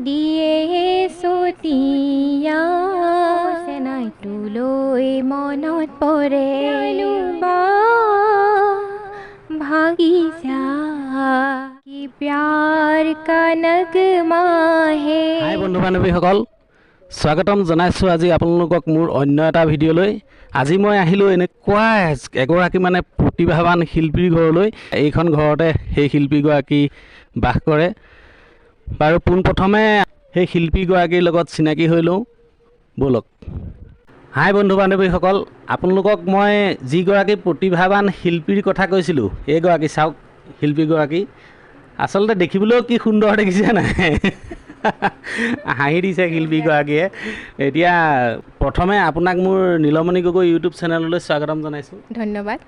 দিয়ে চতিয়া চেনাই তুলৈ মনত পৰে বা ভাগি যা কি প্যাৰ কা নগমা হে। হাই বন্ধু বান্ধৱীসকল, স্বাগতম জনাইছোঁ আজি আপোনালোকক মোৰ অন্য এটা ভিডিঅ'লৈ। আজি মই আহিলোঁ এনেকুৱা এগৰাকী মানে প্ৰতিভাৱান শিল্পীৰ ঘৰলৈ। এইখন ঘৰতে সেই শিল্পীগৰাকী বাস কৰে। বাৰু পোনপ্ৰথমে সেই শিল্পীগৰাকীৰ লগত চিনাকি হৈ লওঁ, ব'লক। হাই বন্ধু বান্ধৱীসকল, আপোনালোকক মই যিগৰাকী প্ৰতিভাৱান শিল্পীৰ কথা কৈছিলোঁ, এইগৰাকী চাওক শিল্পীগৰাকী। আচলতে দেখিবলৈও কি সুন্দৰ দেখিছে নাই? হাঁহি দিছে শিল্পীগৰাকীয়ে। এতিয়া প্ৰথমে আপোনাক মোৰ নীলমণি গগৈ ইউটিউব চেনেললৈ স্বাগতম জনাইছোঁ। ধন্যবাদ।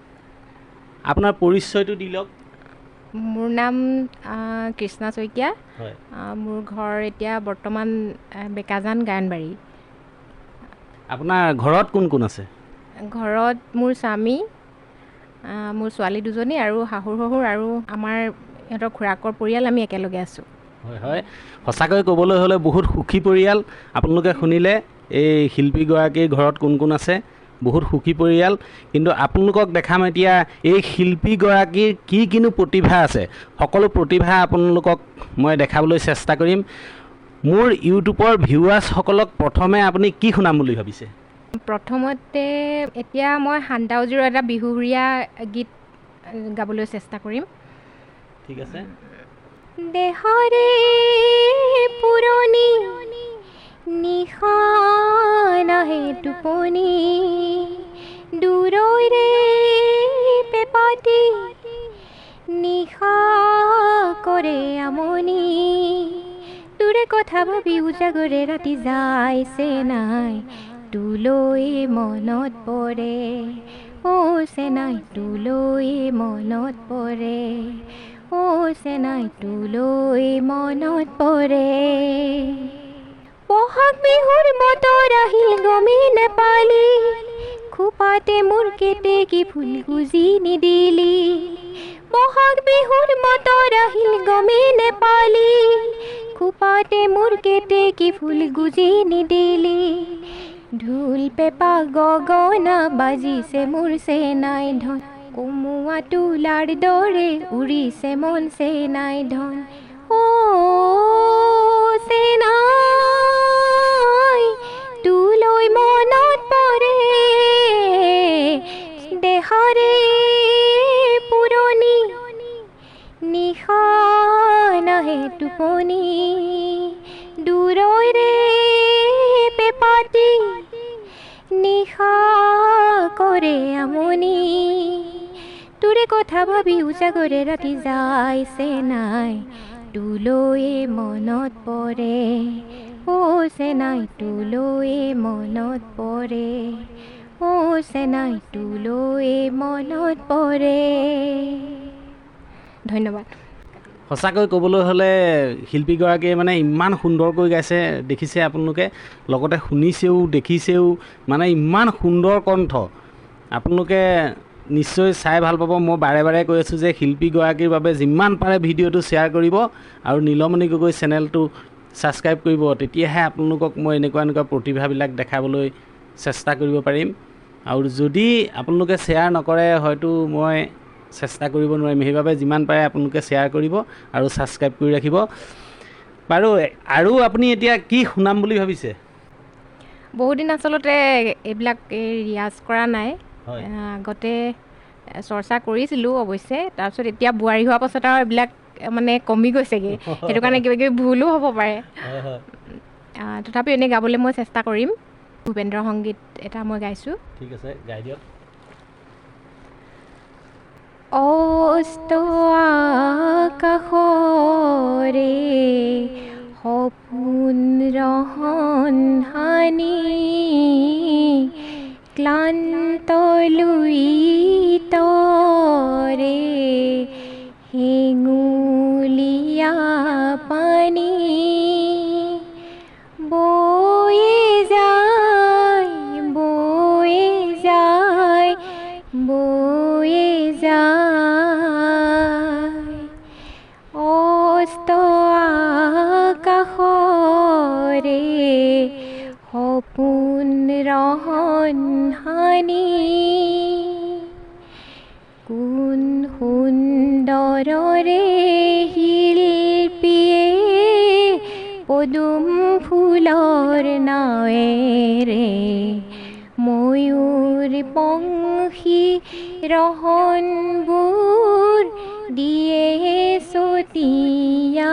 আপোনাৰ পৰিচয়টো দি লওক। মোৰ নাম কৃষ্ণা শইকীয়া। হয়, মোৰ ঘৰ এতিয়া বৰ্তমান বেকাজান গায়নবাৰী। আপোনাৰ ঘৰত কোন কোন আছে? ঘৰত মোৰ স্বামী, মোৰ ছোৱালী দুজনী আৰু শাহুৰ শহুৰ আৰু আমাৰ ইহঁতৰ খুৰাকৰ পৰিয়াল, আমি একেলগে আছোঁ। হয় হয়, সঁচাকৈ ক'বলৈ হ'লে বহুত সুখী পৰিয়াল। আপোনালোকে শুনিলে এই শিল্পীগৰাকীৰ ঘৰত কোন কোন আছে, বহুত সুখী পৰিয়াল। কিন্তু আপোনালোকক দেখাম এতিয়া এই শিল্পীগৰাকীৰ কি কিনো প্ৰতিভা আছে, সকলো প্ৰতিভা আপোনালোকক মই দেখাবলৈ চেষ্টা কৰিম। মোৰ ইউটিউবৰ ভিউৱাৰ্ছসকলক প্ৰথমে আপুনি কি শুনাম বুলি ভাবিছে? প্ৰথমতে এতিয়া মই শান্তা উজীৰৰ এটা বিহুৰীয়া গীত গাবলৈ চেষ্টা কৰিম। ঠিক আছে। দেহৰে পুৰণি নিশা নাহে টোপনি, দূৰৈৰে পেপাতি নিশা কৰে আমনি, দূৰে কথা ভাবি উজাগৰে ৰাতি যাইছে নাই, তোলৈ মনত পৰে চেনাই তোলৈ মনত পৰে চেনাই তোলৈ মনত পৰে। বহাগ বিহুৰ বতৰ আহিল গমেই নেপালি, খোপাতে মোৰ কেতেকী ফুল গুজি নিদিলি। বহাগ বিহুৰ বতৰ আহিল গমেই নেপালি, খোপাতে মোৰ কেতেকী ফুল গুজি নিদিলি। ঢোল পেপা গগনা বাজিছে মোৰ চেনাই ধন, কোমোৱা তোলাৰ দৰে উৰিছে মন চেনাই ধন। চেনাই তোলৈ মনত পৰে, দেহৰে পুৰণি নিশা নাহে টোপনি, দূৰৈৰে পেপাতি নিশা কৰে আমনি, তোৰে কথা ভাবি উজাগৰে ৰাতি যাইছে নাই, তোলৈ মনত পৰে চেনাই তোলৈ মনত পৰে চেনাই তোলৈ মনত পৰে। ধন্যবাদ। সঁচাকৈ ক'বলৈ হ'লে শিল্পীগৰাকীয়ে মানে ইমান সুন্দৰকৈ গাইছে, দেখিছে আপোনালোকে, লগতে শুনিছেও দেখিছেও, মানে ইমান সুন্দৰ কণ্ঠ। আপোনালোকে নিশ্চয় চাই ভাল পাব। মই বাৰে বাৰে কৈ আছোঁ যে শিল্পীগৰাকীৰ বাবে যিমান পাৰে ভিডিঅ'টো শ্বেয়াৰ কৰিব আৰু নীলমণি গগৈ চেনেলটো ছাবস্ক্ৰাইব কৰিব, তেতিয়াহে আপোনালোকক মই এনেকুৱা প্ৰতিভাবিলাক দেখাবলৈ চেষ্টা কৰিব পাৰিম। আৰু যদি আপোনালোকে শ্বেয়াৰ নকৰে হয়তো মই চেষ্টা কৰিব নোৱাৰিম, সেইবাবে যিমান পাৰে আপোনালোকে শ্বেয়াৰ কৰিব আৰু ছাবস্ক্ৰাইব কৰি ৰাখিব। বাৰু আৰু আপুনি এতিয়া কি শুনাম বুলি ভাবিছে? বহুদিন আচলতে এইবিলাক ৰিয়াজ কৰা নাই। আগতে চৰ্চা কৰিছিলোঁ অৱশ্যে, তাৰপিছত এতিয়া বোৱাৰী হোৱাৰ পাছত আৰু এইবিলাক মানে কমি গৈছেগৈ, সেইটো কাৰণে কিবা কিবি ভুলো হ'ব পাৰে। তথাপিও এনেই গাবলৈ মই চেষ্টা কৰিম। ভূপেন্দ্ৰ সংগীত এটা মই গাইছোঁ। ঠিক আছে, গাই দিয়ক। অস্ত আকাশৰে সপোন ৰহন হানি, ক্লান্ত লুইতৰে হেঙুলীয়া পানী, বয়ে যায় বয়ে যায় বয়ে যায়, অস্ত আকাশৰ ৰে সপোন ৰহন হানি কোন সুন্দৰৰে শিল্পীয়ে পদুম ফুলৰ নাৱেৰে ময়ূৰ পংখী ৰহনবোৰ দিয়ে চতিয়া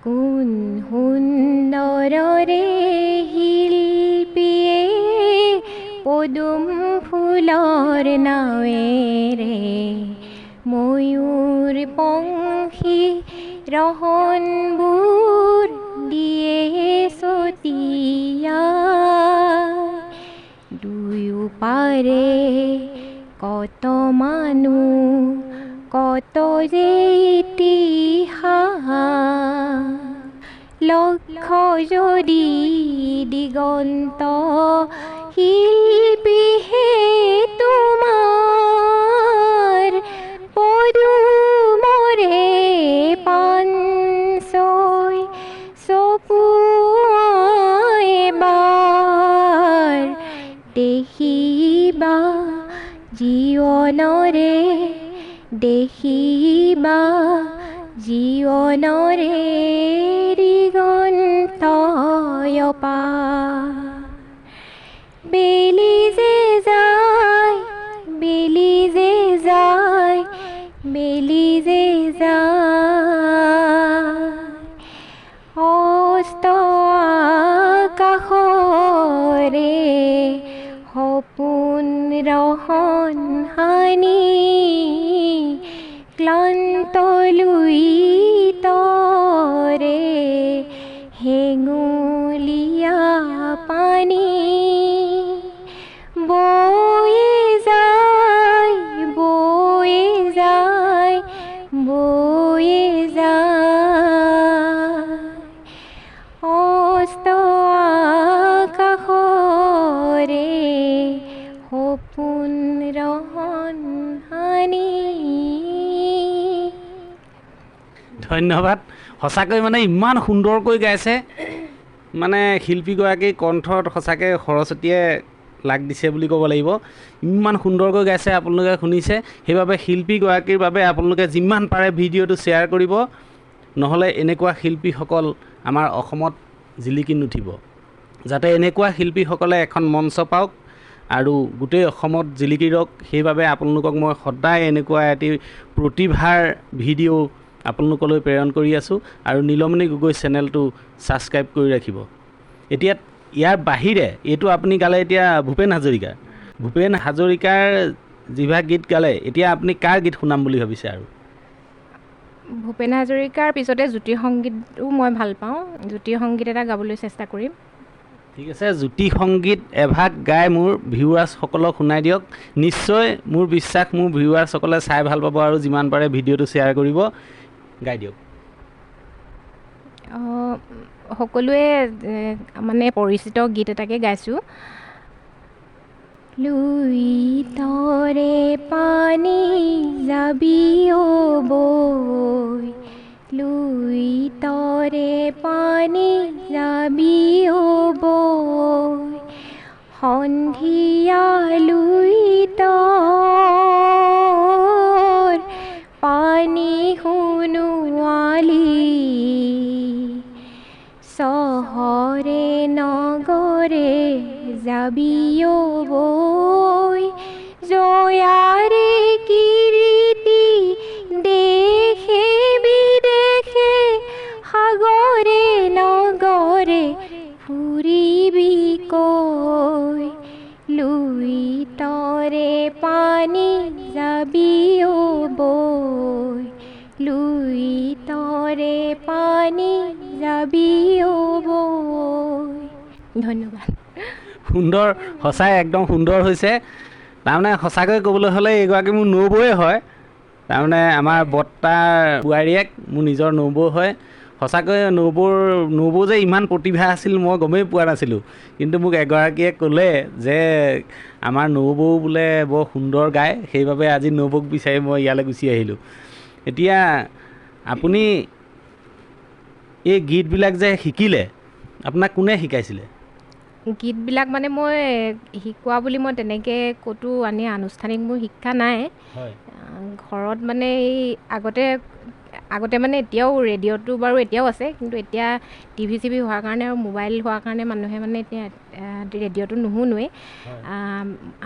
কোন সুন্দৰৰে শিল্পীয়ে পদুম ফুলৰ নাৱেৰে ময়ূৰ পংখী ৰহনবোৰ দিয়ে চতিয়া দুয়োপাৰে কত মানুহ কত যে ইতিহাস লক্ষ যদি দিগন্ত শিল্পীহে তোমাৰ পদুমৰে পাঞ্চৈ চকুৱাই এবাৰ দেখিবা জীৱনৰে দেখিবা জীৱনৰে দিগন্তয় পাৰ বেলি যে যায় বেলি যে যায় বেলি যে যায় অস্ত আকাশৰে সপোন ৰহন হানি ক্লান্ত লুইতৰে হেঙুলীয়া পানী বয়ে যায় বয়ে যায় বয়ে যায় অস্ত আকাশৰে সপোন ৰহন হানি ধন্যবাদ সঁচাকৈ মানে ইমান সুন্দৰকৈ গাইছে মানে শিল্পীগৰাকীৰ কণ্ঠত সঁচাকৈ সৰস্বতীয়ে লাগ দিছে বুলি ক'ব লাগিব ইমান সুন্দৰকৈ গাইছে আপোনালোকে শুনিছে সেইবাবে শিল্পীগৰাকীৰ বাবে আপোনালোকে যিমান পাৰে ভিডিঅ'টো শ্বেয়াৰ কৰিব নহ'লে এনেকুৱা শিল্পীসকল আমাৰ অসমত জিলিকি নুঠিব যাতে এনেকুৱা শিল্পীসকলে এখন মঞ্চ পাওক আৰু গোটেই অসমত জিলিকি ৰওক সেইবাবে আপোনালোকক মই সদায় এনেকুৱা এটি প্ৰতিভাৰ ভিডিঅ' আপোনালোকলৈ প্ৰেৰণ কৰি আছোঁ আৰু নীলমণি গগৈ চেনেলটো ছাবস্ক্ৰাইব কৰি ৰাখিব এতিয়া ইয়াৰ বাহিৰে এইটো আপুনি গালে এতিয়া ভূপেন হাজৰিকাৰ যিভাগ গীত গালে এতিয়া আপুনি কাৰ গীত শুনাম বুলি ভাবিছে আৰু ভূপেন হাজৰিকাৰ পিছতে জ্যোতি সংগীতো মই ভাল পাওঁ জ্যোতি সংগীত এটা গাবলৈ চেষ্টা কৰিম ঠিক আছে জ্যোতি সংগীত এভাগ গাই মোৰ ভিউৱাৰ্ছসকলক শুনাই দিয়ক নিশ্চয় মোৰ বিশ্বাস মোৰ ভিউৱাৰ্ছসকলে চাই ভাল পাব আৰু যিমান পাৰে ভিডিঅ'টো শ্বেয়াৰ কৰিব গাই দিয়ক সকলোৱে মানে পৰিচিত গীত এটাকে গাইছোঁ লুইতৰে পানী যাবি অ' বৈ লুইতৰে পানী যাবি অ' বৈ সন্ধিয়া লুইতৰ পানী শুনোৱালি চহৰে নগৰে যাবি অ' বৈ জয়াৰে কীৰ্তি দেশে বিদেশে সাগৰে নগৰে ফুৰিবি কৈ লুইতৰে পানী যাবি অ' বৈ লুইতৰে পানী যাবি অ' বৈ ধন্যবাদ সুন্দৰ সঁচাই একদম সুন্দৰ হৈছে তাৰমানে সঁচাকৈ ক'বলৈ হ'লে এইগৰাকী মোৰ নবৌৱে হয় তাৰমানে আমাৰ বৰ্তাৰ বোৱাৰীয়েক মোৰ নিজৰ নবৌ হয় সঁচাকৈ নবৌ যে ইমান প্ৰতিভা আছিল মই গমেই পোৱা নাছিলোঁ কিন্তু মোক এগৰাকীয়ে ক'লে যে আমাৰ নবৌ বোলে বৰ সুন্দৰ গায় সেইবাবে আজি নবৌক বিচাৰি মই ইয়ালৈ গুচি আহিলোঁ এতিয়া আপুনি এই গীতবিলাক যে শিকিলে আপোনাক কোনে শিকাইছিলে? গীতবিলাক মানে মই শিকোৱা বুলি মই তেনেকৈ ক'তো আনুষ্ঠানিক মোৰ শিক্ষা নাই। ঘৰত মানে এই আগতে মানে এতিয়াও ৰেডিঅ'টো বাৰু এতিয়াও আছে, কিন্তু এতিয়া টিভি চিভি হোৱাৰ কাৰণে আৰু মোবাইল হোৱাৰ কাৰণে মানুহে মানে এতিয়া ৰেডিঅ'টো নুশুনোৱেই।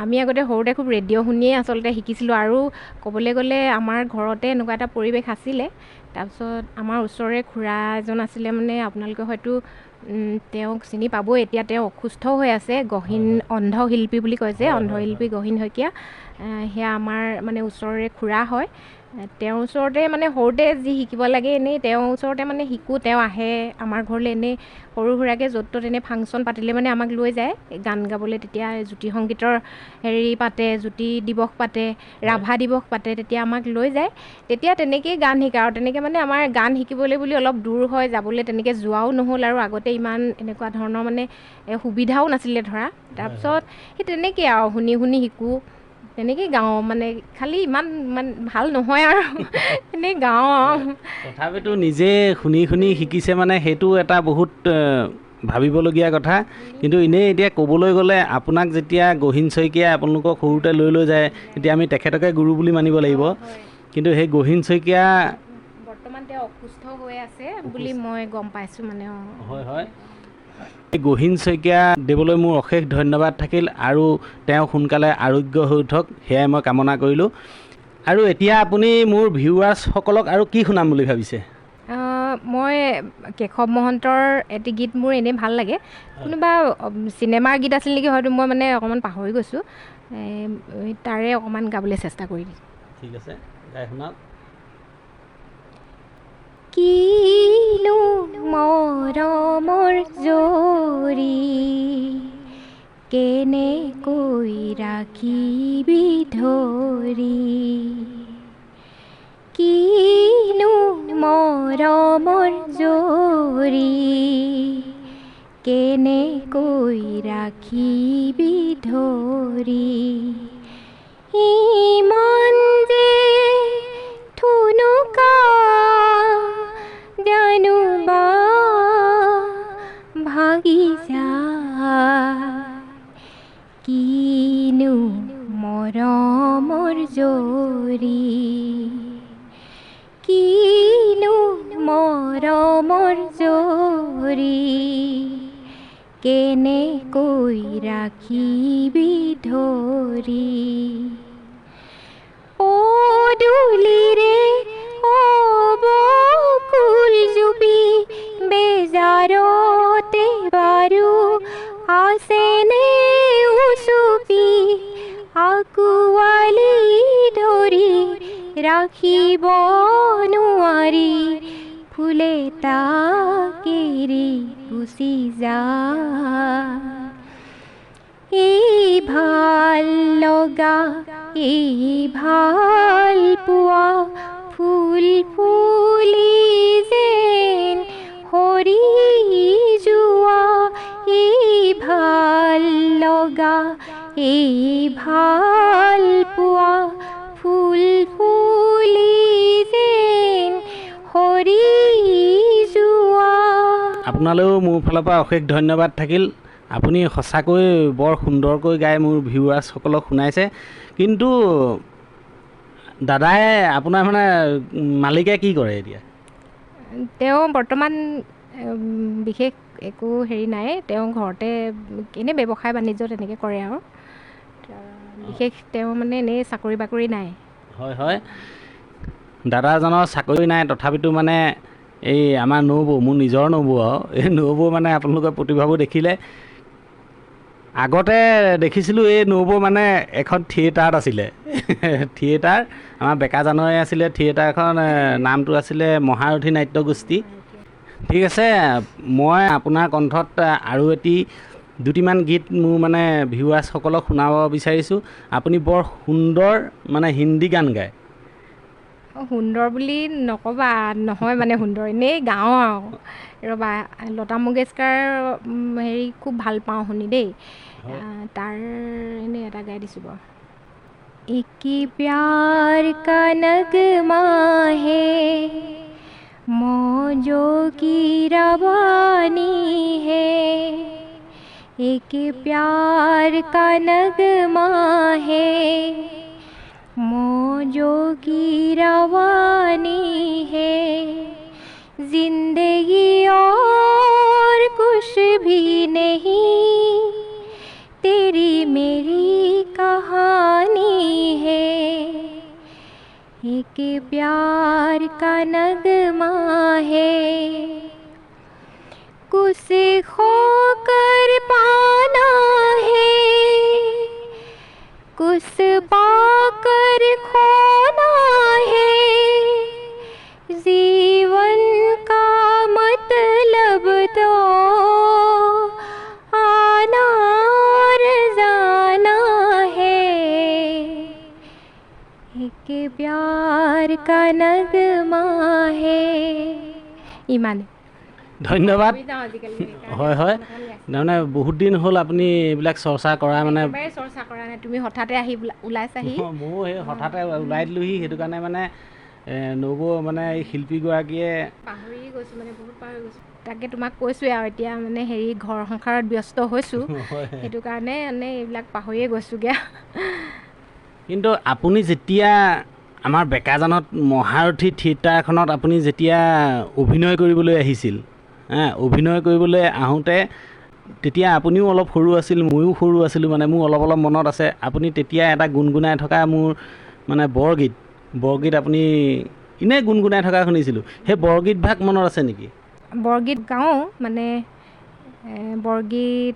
আমি আগতে সৰুতে খুব ৰেডিঅ' শুনিয়ে আচলতে শিকিছিলোঁ। আৰু ক'বলৈ গ'লে আমাৰ ঘৰতে এনেকুৱা এটা পৰিৱেশ আছিলে। তাৰপিছত আমাৰ ওচৰৰে খুৰা এজন আছিলে, মানে আপোনালোকে হয়তো তেওঁক চিনি পাবই। এতিয়া তেওঁ অসুস্থ হৈ আছে, গহীন অন্ধশিল্পী বুলি কয় যে, অন্ধশিল্পী গহীন শইকীয়া। সেয়া আমাৰ মানে ওচৰৰে খুৰা হয়। তেওঁৰ ওচৰতে মানে সৰুতে যি শিকিব লাগে এনেই তেওঁৰ ওচৰতে মানে শিকোঁ। তেওঁ আহে আমাৰ ঘৰলৈ এনেই সৰু সুৰাকৈ য'ত ত'ত এনেই ফাংচন পাতিলে মানে আমাক লৈ যায় গান গাবলৈ। তেতিয়া জ্যোতি সংগীতৰ পাতে, জ্যোতি দিৱস পাতে, ৰাভা দিৱস পাতে, তেতিয়া আমাক লৈ যায়। তেতিয়া তেনেকৈয়ে গান শিকা। আৰু তেনেকৈ মানে আমাৰ গান শিকিবলৈ বুলি অলপ দূৰ হয় যাবলৈ, তেনেকৈ যোৱাও নহ'ল। আৰু আগতে ইমান এনেকুৱা ধৰণৰ মানে সুবিধাও নাছিলে ধৰা। তাৰপিছত সেই তেনেকৈ আৰু শুনি শুনি শিকোঁ, তেনেকেই গাওঁ। মানে খালি ইমান ভাল নহয় আৰু এনেই গাওঁ আৰু। তথাপিতো নিজে শুনি শুনি শিকিছে মানে সেইটো এটা বহুত ভাবিবলগীয়া কথা। কিন্তু এনেই এতিয়া ক'বলৈ গ'লে আপোনাক যেতিয়া গহীন শইকীয়াই আপোনালোকক সৰুতে লৈ যায়, এতিয়া আমি তেখেতকে গুৰু বুলি মানিব লাগিব। কিন্তু সেই গহীন শইকীয়া বৰ্তমান তেওঁ অসুস্থ হৈ আছে বুলি মই গম পাইছোঁ মানে। হয়। এই গহীন শইকীয়া দেৱলৈ মোৰ অশেষ ধন্যবাদ থাকিল, আৰু তেওঁ সোনকালে আৰোগ্য হৈ উঠক সেয়াই মই কামনা কৰিলোঁ। আৰু এতিয়া আপুনি মোৰ ভিউৱাৰ্ছসকলক আৰু কি শুনাম বুলি ভাবিছে? মই কেশৱ মহন্তৰ এটি গীত মোৰ এনেই ভাল লাগে। কোনোবা চিনেমাৰ গীত আছিল নেকি, হয়তো মই মানে অকণমান পাহৰি গৈছোঁ। তাৰে অকণমান গাবলৈ চেষ্টা কৰি দিছোঁ। ঠিক আছে, গাই শুনাওক। কিনো মৰমৰ জৰি কেনেকৈ ৰাখিবি ধৰি, কিনো মৰমৰ জৰি কেনেকৈ ৰাখিবি ধৰি, ইমান যে ঠুনুকা জানো বা ভাগি যায়, কিনো মৰমৰ জৰি, কিনো মৰমৰ জৰি কেনেকৈ ৰাখিবি ধৰি, পদূলিৰে বকুল জুপি বেজাৰতে বাৰু আছেনে উচুপি, আঁকোৱালি ধৰি ৰাখিব নোৱাৰি, ফুলে তাকেৰি গুচি যায়। এই ভাল লগা, এই ভাল পোৱা ফুল ফুলি যেন সৰি যোৱা, এই ভাল লগা, এই ভাল পোৱা ফুল ফুলি যেন সৰি যোৱা। আপোনালৈও মোৰ ফালৰ পৰা অশেষ ধন্যবাদ থাকিল। আপুনি সঁচাকৈ বৰ সুন্দৰকৈ গাই মোৰ ভিউৱাৰ্ছসকলক শুনাইছে। কিন্তু দাদাই আপোনাৰ মানে মালিকে কি কৰে এতিয়া? তেওঁ বৰ্তমান বিশেষ একো হেৰি নাই, তেওঁ ঘৰতে এনেই ব্যৱসায় বাণিজ্য তেনেকৈ কৰে আৰু বিশেষ তেওঁ মানে এনেই চাকৰি বাকৰি নাই। হয়, দাদাজনৰ চাকৰি নাই, তথাপিতো মানে এই আমাৰ নবৌ, মোৰ নিজৰ নবৌ আৰু এই নবৌ মানে আপোনালোকৰ প্ৰতিভাবোৰ দেখিলে। আগতে দেখিছিলোঁ এই নবৌ মানে এখন থিয়েটাৰত আছিলে থিয়েটাৰ আমাৰ বেকা জানুৱাৰী আছিলে, থিয়েটাৰখন নামটো আছিলে মহাৰথী নাট্যগোষ্ঠী। ঠিক আছে, মই আপোনাৰ কণ্ঠত আৰু দুটিমান গীত মোৰ মানে ভিউৱাৰ্ছসকলক শুনাব বিচাৰিছোঁ। আপুনি বৰ সুন্দৰ মানে হিন্দী গান গায়। সুন্দৰ বুলি নক'বা, নহয় মানে সুন্দৰ, এনেই গাওঁ আৰু। ৰ'বা, লতা মংগেশকাৰ খুব ভাল পাওঁ শুনি দেই। তাৰ এনেই এটা গাই দিছোঁ বাৰু। एक प्यार का नगमा है मौजों की रवानी है, एक प्यार का नगमा है। मौजों की रवानी है, जिंदगी और कुछ भी नहीं, तेरी मेरी कहानी है। एक प्यार का नगमा है, कुछ खोकर पाना है, कुछ पाकर खोना है। जीवन का मतलब तो आना और जाना है। एक प्यार का नगमा है। ইমানে ধন্যবাদ। হয় হয়, তাৰমানে বহুত দিন হ'ল আপুনি এইবিলাক চৰ্চা কৰা মানে চৰ্চা কৰা নাই, তুমি হঠাতে আহি ওলাইছাহি। ময়ো সেই হঠাতে ওলাই দিলোহি, সেইটো কাৰণে মানে নবৌ মানে এই শিল্পীগৰাকীয়ে পাহৰি গৈছোঁ, মানে বহুত পাহৰি গৈছোঁ। তাকে তোমাক কৈছোঁৱে আৰু এতিয়া মানে হেৰি ঘৰ সংসাৰত ব্যস্ত হৈছোঁ, সেইটো কাৰণে মানে এইবিলাক পাহৰিয়ে গৈছোঁগৈ। কিন্তু আপুনি যেতিয়া আমাৰ বেকাজানত মহাৰথী থিয়েটাৰখনত আপুনি যেতিয়া অভিনয় কৰিবলৈ আহিছিল, অভিনয় কৰিবলৈ আহোঁতে তেতিয়া আপুনিও অলপ সৰু আছিল, ময়ো সৰু আছিলোঁ, মানে মোৰ অলপ অলপ মনত আছে। আপুনি তেতিয়া এটা গুণগুণাই থকা মোৰ মানে বৰগীত আপুনি এনেই গুণগুণাই থকা শুনিছিলোঁ, সেই বৰগীত ভাগ মনত আছে নেকি? বৰগীত গাওঁ, মানে বৰগীত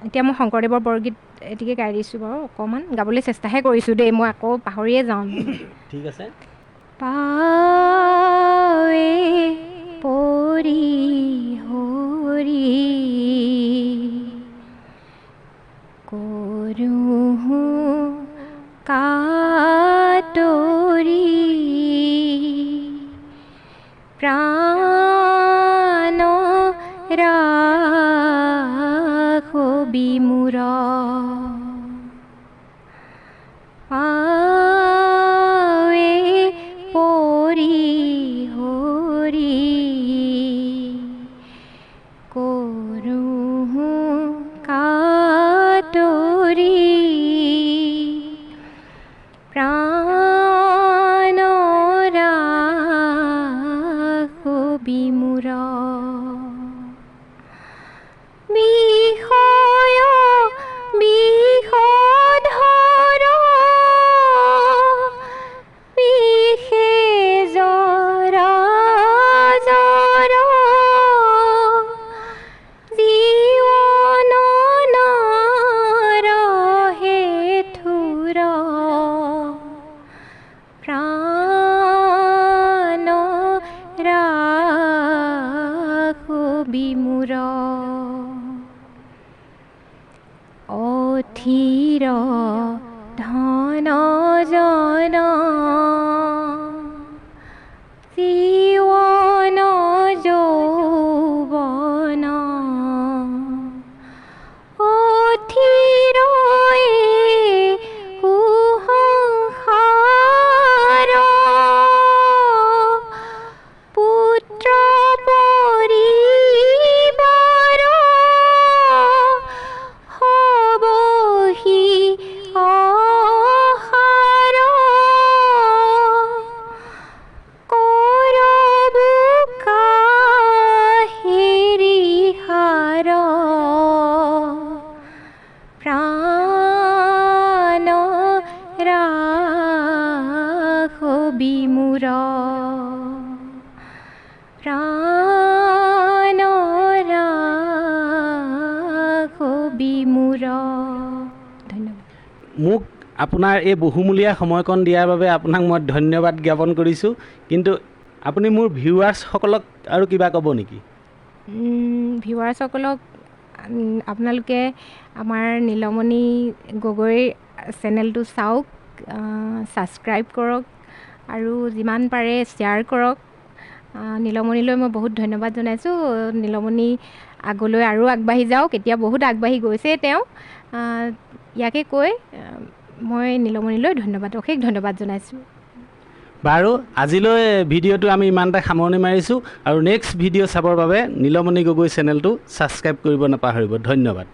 এতিয়া মই শংকৰদেৱৰ বৰগীত এটিকে গাই দিছোঁ বাৰু, অকণমান গাবলৈ চেষ্টাহে কৰিছোঁ দেই, মই আকৌ পাহৰিয়ে যাওঁ। ঠিক আছে। পাৱে পৰি হৰি কৰোঁ কাতৰি, প্ৰাণ ৰাখবি মোৰ। পাৱে পৰি হৰি কৰোঁ কাতৰি, প্ৰাণ ৰাখবি মোৰ। বিষয় বিষধৰ বিষে জৰা জৰ, জীৱন নাৰহে থুৰ, প্ৰাণ ৰাখবি মোৰ। অথিৰ ধন জন জীৱন যৌৱন, অথিৰ কুসংসাৰ, পুত্ৰ পৰিবাৰ হবহি অসাৰ, কৰবো কাহিৰি সাৰ, প্ৰাণ ৰাখবি মোৰ। প্ৰাণ ৰাখবি মোৰ। ধন্যবাদ। মোক আপোনাৰ এই বহুমূলীয়া সময়কণ দিয়াৰ বাবে আপোনাক মই ধন্যবাদ জ্ঞাপন কৰিছোঁ। কিন্তু আপুনি মোৰ ভিউৱাৰ্ছসকলক আৰু কিবা ক'ব নেকি? ভিউৱাৰ্ছসকলক আপোনালোকে আমাৰ নীলমণি গগৈৰ চেনেলটো চাওক, ছাবস্ক্ৰাইব কৰক আৰু যিমান পাৰে শ্বেয়াৰ কৰক। নীলমণিলৈ মই বহুত ধন্যবাদ জনাইছোঁ। নীলমণি আগলৈ আৰু আগবাঢ়ি যাওক, এতিয়া বহুত আগবাঢ়ি গৈছে তেওঁ। ইয়াকে কৈ মই নীলমণিলৈ অশেষ ধন্যবাদ জনাইছোঁ। বাৰু আজিলৈ ভিডিঅ'টো আমি ইমানতে সামৰণি মাৰিছোঁ আৰু নেক্সট ভিডিঅ' চাবৰ বাবে নীলমণি গগৈ চেনেলটো ছাবস্ক্ৰাইব কৰিব নাপাহৰিব। ধন্যবাদ।